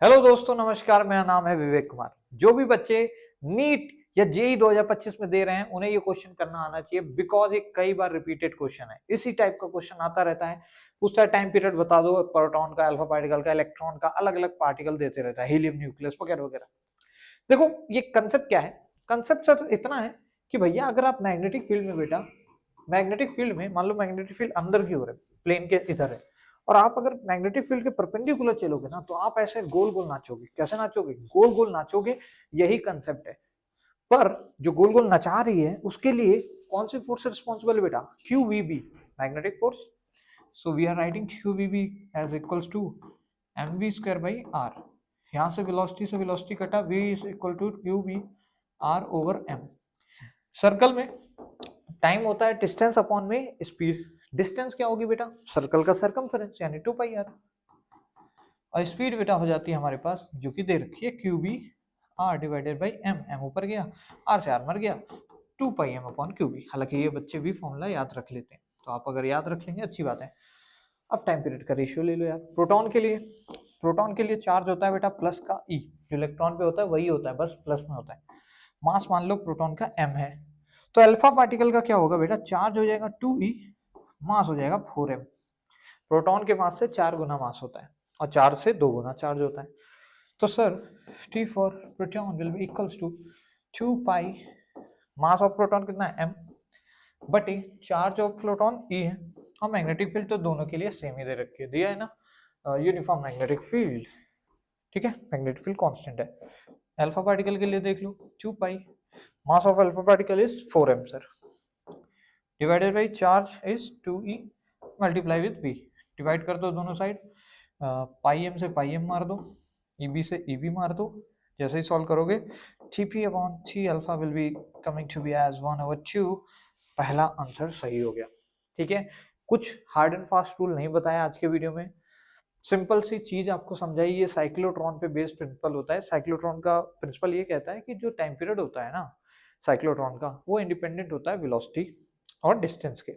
Hello दोस्तों, नमस्कार। मेरा नाम है विवेक कुमार। जो भी बच्चे नीट या जेई 2025 में दे रहे हैं उन्हें ये क्वेश्चन करना आना चाहिए, बिकॉज ये कई बार रिपीटेड क्वेश्चन है। इसी टाइप का क्वेश्चन आता रहता है। पूछता है टाइम पीरियड बता दो, प्रोटॉन का, अल्फा पार्टिकल का, इलेक्ट्रॉन का, अलग अलग पार्टिकल देते रहता है, हीलियम, न्यूक्लियस वगैरह वगैरह। देखो ये कंसेप्ट क्या है। कंसेप्ट सर इतना है कि भैया अगर आप मैग्नेटिक फील्ड में, बेटा मैग्नेटिक फील्ड में मान लो मैग्नेटिक फील्ड अंदर की ओर है, प्लेन के इधर है, और आप अगर मैग्नेटिक फील्ड के परपेंडिकुलर चलोगे ना तो आप ऐसे गोल गोल नाचोगे। कैसे नाचोगे? गोल गोल नाचोगे। यही कंसेप्ट है। पर जो गोल गोल नचा रही है उसके लिए कौन सी फोर्स रिस्पॉन्सिबल है बेटा? QVB, magnetic force. So we are writing QVB as equals to mv² r। यहाँ से वेलोसिटी कटा, v is equal to QV r/m। Circle में टाइम होता है डिस्टेंस अपॉन में स्पीड। डिस्टेंस क्या होगी बेटा? सर्कल का सरकमफेरेंस यानी 2πr। और स्पीड बेटा हो जाती है हमारे पास, जो कि दे रखी है QB r/m। m ऊपर गया, r से r मर गया, 2πm/QB। हालांकि ये बच्चे भी फॉर्मूला याद रख लेते हैं, तो आप अगर याद रख लेंगे अच्छी बात है। अब टाइम पीरियड का रेशियो ले लो यार। प्रोटॉन के लिए चार्ज होता है बेटा प्लस का E। जो इलेक्ट्रॉन पे होता है वही होता है, बस प्लस में होता है। मास मान लो प्रोटॉन का m है, तो अल्फा पार्टिकल का क्या होगा बेटा? चार्ज हो जाएगा 2e, मास हो जाएगा 4m। प्रोटॉन के मास से 4 गुना मास होता है और 4 से 2 गुना चार्ज होता है। तो sir T for proton will be equals to 2 pi, mass of proton कितना है m, बटे चार्ज ऑफ प्रोटॉन E है, और मैग्नेटिक फील्ड तो दोनों के लिए सेम ही दे रखी है, दिया है ना, यूनिफॉर्म मैग्नेटिक फील्ड। ठीक है, मैग्नेटिक फील्ड कांस्टेंट है। अल्फा पार्टिकल के लिए देख लो 2 pi, mass of alpha particle is 4m sir, divided by charge is 2e multiply with v। Divide कर दो दोनों साइड, पाई एम से पाई एम मार दो, ईबी से ईबी मार दो। जैसे ही सॉल्व करोगे Tp/3 alpha will be coming to be as 1/2। पहला आंसर सही हो गया। ठीक है, कुछ हार्ड एंड फास्ट रूल नहीं बताया आज के वीडियो में। सिंपल सी चीज आपको समझाई। ये साइक्लोट्रॉन पे बेस्ड प्रिंसिपल होता है। साइक्लोट्रॉन का प्रिंसिपल ये कहता है कि जो टाइम पीरियड होता है ना साइक्लोट्रॉन का, वो इंडिपेंडेंट होता है वेलोसिटी और डिस्टेंस के।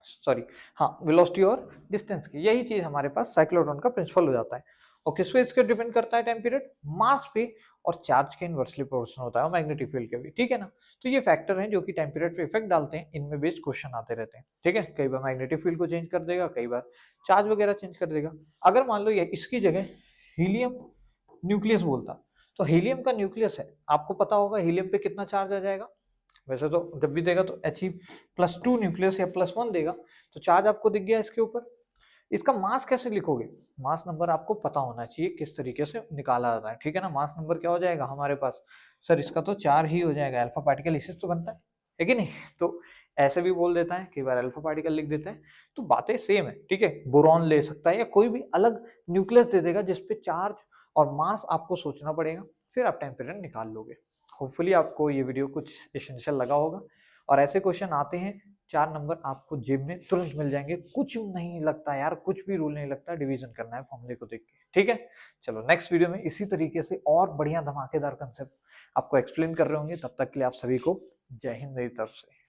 सॉरी, हाँ, वेलोसिटी और डिस्टेंस की। यही चीज हमारे पास साइक्लोट्रॉन का प्रिंसिपल हो जाता है। और किस पे इसके डिपेंड करता है टाइम पीरियड? मास पे और चार्ज के इनवर्सली प्रोपोर्शनल होता है, और मैग्नेटिक फील्ड के भी। ठीक है ना? तो ये फैक्टर हैं जो कि टाइम पीरियड पे इफेक्ट डालते हैं। इनमें बेस्ड क्वेश्चन आते रहते हैं। ठीक है, कई बार मैग्नेटिक फील्ड को चेंज कर देगा, कई बार चार्ज वगैरह चेंज कर देगा। अगर मान लो ये इसकी जगह हीलियम न्यूक्लियस बोलता, तो हीलियम का न्यूक्लियस है, आपको पता होगा हीलियम पे कितना चार्ज आ जाएगा। वैसे तो जब भी देगा तो He+2 न्यूक्लियस या +1 देगा, तो चार्ज आपको दिख गया इसके ऊपर। इसका मास कैसे लिखोगे? मास नंबर आपको पता होना चाहिए किस तरीके से निकाला जाता है। ठीक है ना? मास नंबर क्या हो जाएगा हमारे पास? सर इसका तो 4 ही हो जाएगा, अल्फा पार्टिकल इसी से तो बनता है कि नहीं? तो ऐसे भी बोल देता है, कई बार अल्फा पार्टिकल लिख देते हैं। तो बातें सेम है। ठीक है, बोरॉन ले सकता है या कोई भी अलग न्यूक्लियस दे देगा जिसपे चार्ज और मास आपको सोचना पड़ेगा, फिर आप टाइम पीरियड निकाल लोगे। होपफुली आपको ये वीडियो कुछ एसेंशियल लगा होगा। और ऐसे क्वेश्चन आते हैं, 4 नंबर आपको जेब में तुरंत मिल जाएंगे। कुछ नहीं लगता यार, कुछ भी रूल नहीं लगता, डिवीजन करना है फॉर्मूले को देख के। ठीक है, चलो नेक्स्ट वीडियो में इसी तरीके से और बढ़िया धमाकेदार कंसेप्ट आपको एक्सप्लेन कर रहे होंगे। तब तक के लिए आप सभी को जय हिंद मेरी तरफ से।